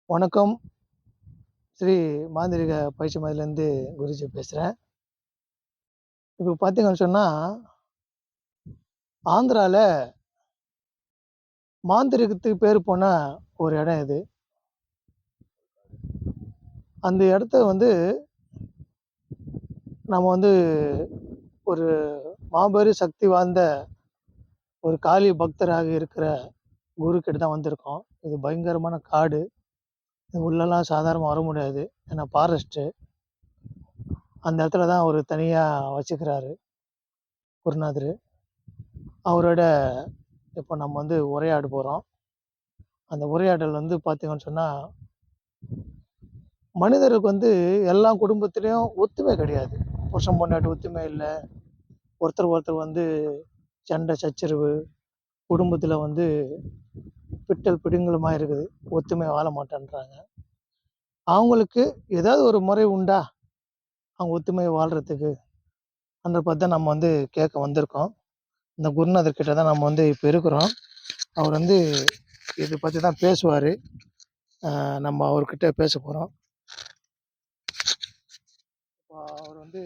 வணக்கம். ஸ்ரீ மாந்திரீக பயிற்சி மையத்திலேருந்து குருஜி பேசுறேன். இப்ப பார்த்தீங்கன்னு சொன்னா, ஆந்திரால மாந்திரீகத்துக்கு பேர் போன ஒரு இடம் இது. அந்த இடத்த வந்து நம்ம வந்து ஒரு மாபெரும் சக்தி வாய்ந்த ஒரு காளி பக்தராக இருக்கிற குரு கிட்ட தான் வந்திருக்கோம். இது பயங்கரமான காடு. இது உள்ளலாம் சாதாரணமா வர முடியாது. ஏன்னா ஃபாரஸ்ட்டு. அந்த இடத்துல தான் அவரு தனியா வச்சுக்கிறாரு குருநாதரு. அவரோட இப்ப நம்ம வந்து உரையாட போறோம். அந்த உரையாடல் வந்து பார்த்தீங்கன்னு சொன்னா, மனிதருக்கு வந்து எல்லா குடும்பத்திலயும் ஒத்துமை கிடையாது. புருஷன், பொண்டாட்டி ஒத்துமை இல்ல. ஒருத்தர் ஒருத்தர் வந்து சண்டை, சச்சரவு, குடும்பத்தில வந்து பிட்டல் பிடுங்கலுமா இருக்குது. ஒத்துமையா வாழ மாட்டேன்றாங்க. அவங்களுக்கு ஏதாவது ஒரு முறை உண்டா? அவங்க ஒத்துமையா வாழ்றதுக்கு? அத பத்தி தான் நம்ம வந்து கேட்க வந்திருக்கோம். இந்த குருநாதர் கிட்ட தான் நம்ம வந்து இப்ப இருக்கிறோம். அவர் வந்து இத பத்தி தான் பேசுவாரு. நம்ம அவர்கிட்ட பேசப் போறோம். அவர் வந்து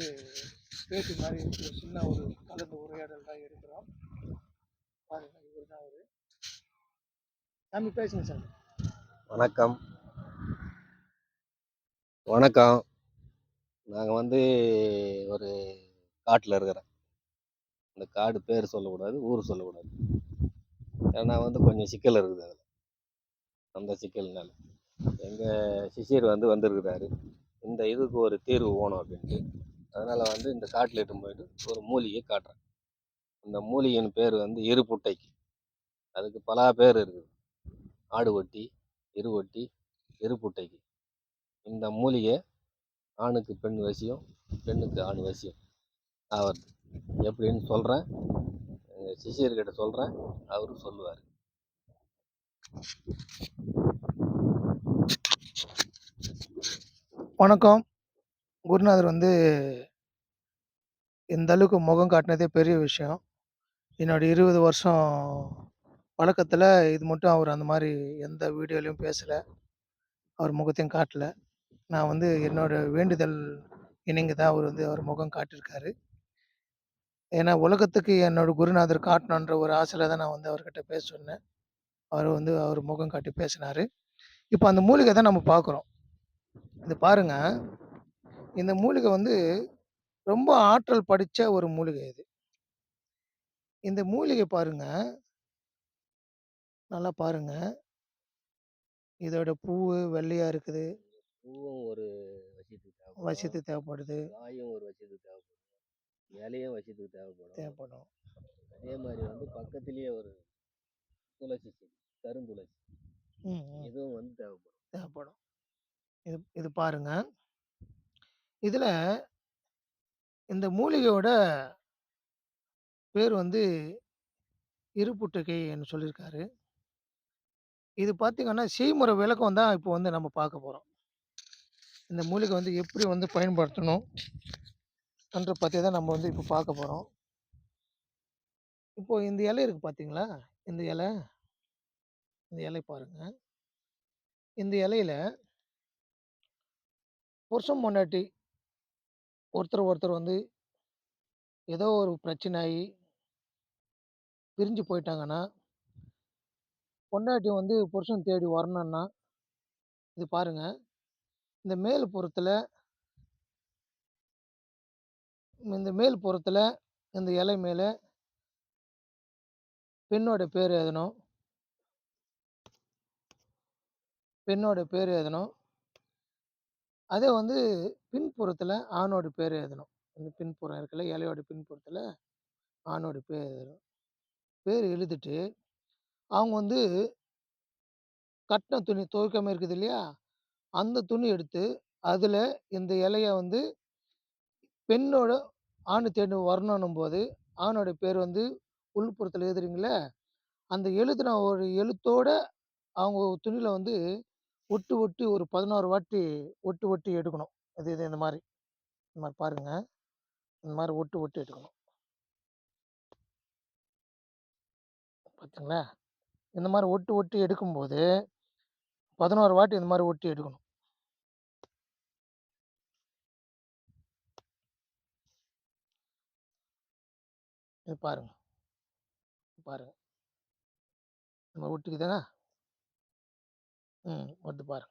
பேட்டி மாரி ஒரு சின்ன ஒரு கலந்து உரையாடல் தான் இருக்கிறோம். பாருங்க, இவர் தான் அவரு. சாமி பேசுங்க சாமி. வணக்கம். வணக்கம். நாங்க வந்து ஒரு காட்டுல இருக்கிறேன். அந்த காடு பேர் சொல்லக்கூடாது, ஊர் சொல்லக்கூடாது. ஏன்னா வந்து கொஞ்சம் சிக்கல் இருக்குது அதில். அந்த சிக்கல்னால எங்க சிஷ்யர் வந்து வந்திருக்கிறாரு. இந்த இதுக்கு ஒரு தீர்வு வேணும் அப்படின்ட்டு. அதனால வந்து இந்த காட்டில் இட்டுன்னு போயிட்டு ஒரு மூலிகை காட்டுறேன். அந்த மூலிகையின் பேர் வந்து இருப்புட்டைக்கு. அதுக்கு பல பேர் இருக்குது. ஆடு ஒட்டி, இருவொட்டி, இருப்புட்டைக்கு. இந்த மூலிகை ஆணுக்கு பெண் வசியம், பெண்ணுக்கு ஆண் வசியம் ஆவறது எப்படின்னு சொல்கிறேன். எங்கள் சிஷியர்கிட்ட சொல்கிறேன், அவரும் சொல்லுவார். வணக்கம். குருநாதர் வந்து இந்த அளவுக்கு முகம் காட்டினதே பெரிய விஷயம். என்னோட 20 வருஷம் பழக்கத்துல இது மட்டும் அவர் அந்த மாரி எந்த வீடியோலயும் பேசல. அவர் முகத்தையும் காட்டல. நான் வந்து என்னோட வேண்டுதல் இணங்க தான் அவர் வந்து அவர் முகம் காட்டியிருக்காரு. ஏன்னா உலகத்துக்கு என்னோட குருநாதர் காட்டணுன்ற ஒரு ஆசையில தான் நான் வந்து அவர்கிட்ட பேச சொன்னேன். அவர் வந்து அவர் முகம் காட்டி பேசினாரு. இப்ப அந்த மூலிகை தான் நம்ம பார்க்குறோம். இது பாருங்க. இந்த மூலிகை வந்து ரொம்ப ஆற்றல் படைச்ச ஒரு மூலிகை இது. இந்த மூலிகை பாருங்க, நல்லா பாருங்க. இதோட பூவு வெள்ளையா இருக்குது. பூவும் ஒரு வசியத்துக்கு தேவைப்படும், வசியத்துக்கு தேவைப்படுது. காயும் ஒரு வசியத்துக்கு தேவைப்படும், இலையும் வசியத்துக்கு தேவைப்படும். தேவைப்படும். அதே மாதிரி வந்து பக்கத்துலேயே ஒரு துளசி செடி, கருந்துளசி, ம், ம். இதுவும் வந்து தேவைப்படும். தேவைப்படும். இது இது பாருங்க. இதுல இந்த மூலிகையோட பேர் வந்து இருப்புட்டகைன்னு சொல்லியிருக்காரு. இது பார்த்தீங்கன்னா, செய்முறை விளக்கம் தான் இப்போ வந்து நம்ம பார்க்க போறோம். இந்த மூலிகை வந்து எப்படி வந்து பயன்படுத்தணும் என்ற பத்தி தான் நம்ம வந்து இப்போ பார்க்க போறோம். இப்போ இந்த இலை இருக்கு பார்த்தீங்களா? இந்த இலை, இந்த இலை பாருங்க. இந்த இலையில புருஷன், பொண்டாட்டி ஒருத்தர் ஒருத்தர் வந்து ஏதோ ஒரு பிரச்சனை ஆயி பிரிஞ்சு போயிட்டாங்கன்னா, பொண்டாட்டி வந்து புருஷன் தேடி வரணும்னா, இது பாருங்க. இந்த மேல் புறத்துல இந்த மேல் புறத்துல இந்த இலை மேல பெண்ணோட பேர் எழுதணும். பெண்ணோட பேர் எழுதணும். அதே வந்து பின்புறத்துல ஆணோட பேர் எழுதணும். இந்த பின்புறம் இருக்குல்ல, இலையோட பின்புறத்துல ஆணோட பேர் எழுதணும். பேர் எழுதிட்டு, அவங்க வந்து கட்டின துணி துவைக்காம இருக்குது இல்லையா? அந்த துணி எடுத்து, அதுல இந்த இலைய வந்து பெண்ணோட ஆண் தேடி வரணுன்னும்போது, ஆணோட பேர் வந்து உள்புறத்துல எழுதுறீங்கள்ல, அந்த எழுதுன ஒரு எழுத்தோட அவங்க துணியில வந்து ஒட்டு ஒட்டி ஒரு 11 வாட்டி ஒட்டு ஒட்டி எடுக்கணும். இது இது இந்த மாரி. இந்த மாரி பாருங்க. இந்த மாரி ஒட்டு ஒட்டி எடுக்கணும். பார்த்தீங்களா? இந்த மாரி ஒட்டு ஒட்டி எடுக்கும்போது, 11 வாட்டி இந்த மாரி ஒட்டி எடுக்கணும். இது பாருங்க, பாருங்க. இந்த மாரி ஒட்டிக்குதுங்க. வருது பாருங்க.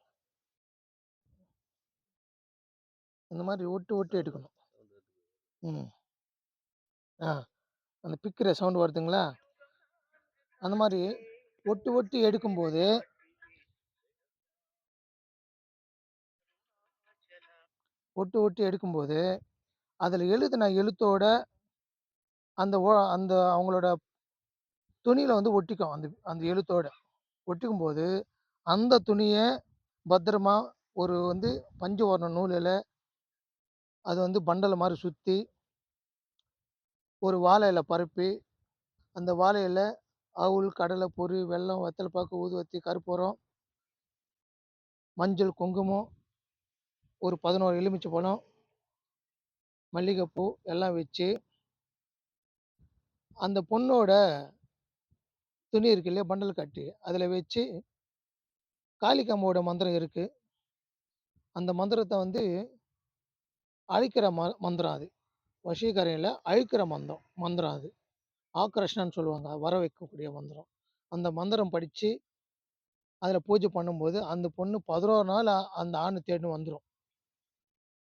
இந்த மாரி ஒட்டி, ஒட்டி எடுக்கணும். ம். ஆ. அந்த பிக்கிற சவுண்ட் வருதுங்களா? அந்த மாரி ஒட்டி, ஒட்டி எடுக்கும்போது ஒட்டி, ஒட்டி எடுக்கும்போது, அதுல எழுதுன எழுத்தோட அந்த அவங்களோட துணியில வந்து ஒட்டிக்கும். அந்த அந்த எழுத்தோட. ஒட்டிக்கும்போது, அந்த துணிய பத்திரமா ஒரு வந்து பஞ்சவர்ண நூலுல அது வந்து பண்டல மாரி சுத்தி, ஒரு வாழ இல பரப்பி, அந்த வாழை இல, அவுல், கடலை, பொரி, வெல்லம், வெத்தல பாக்கு, ஊதுவத்தி, கற்பூரம், மஞ்சள், குங்குமம், ஒரு 11 எலுமிச்சை பழம், மல்லிகைப்பூ எல்லாம் வச்சு, அந்த பொண்ணோட துணி இருக்கு இல்லையா? பண்டல் கட்டி, அதில வச்சு காளிகாம்மாவோட மந்திரம் இருக்கு. அந்த மந்திரத்த வந்து அழிக்கிற மந்திரம் அது. வசீகரம் இல்ல, அழிக்கிற மந்திரம் அது. ஆக்ரஷணன்னு சொல்லுவாங்க. வர வைக்கக்கூடிய மந்திரம். அந்த மந்திரம் படிச்சு, அதில பூஜை பண்ணும்போது, அந்த பொண்ணு 11 நாள் அந்த ஆண் தேடின்னு வந்துரும்.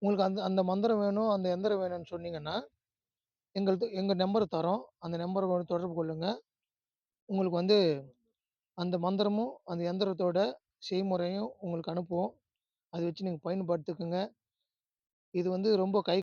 உங்களுக்கு அந்த அந்த மந்திரம் வேணும், அந்த எந்திரம் வேணும்னு சொன்னீங்கன்னா, எங்க நம்பர் தர்றோம். அந்த நம்பர வந்து தொடர்பு கொள்ளுங்க. உங்களுக்கு வந்து அந்த மந்திரமும், அந்த எந்திரத்தோட செய்முறையும் உங்களுக்கு அனுப்புவோம். அத வச்சு நீங்க பயன்படுத்திக்கங்க. இது வந்து ரொம்ப கை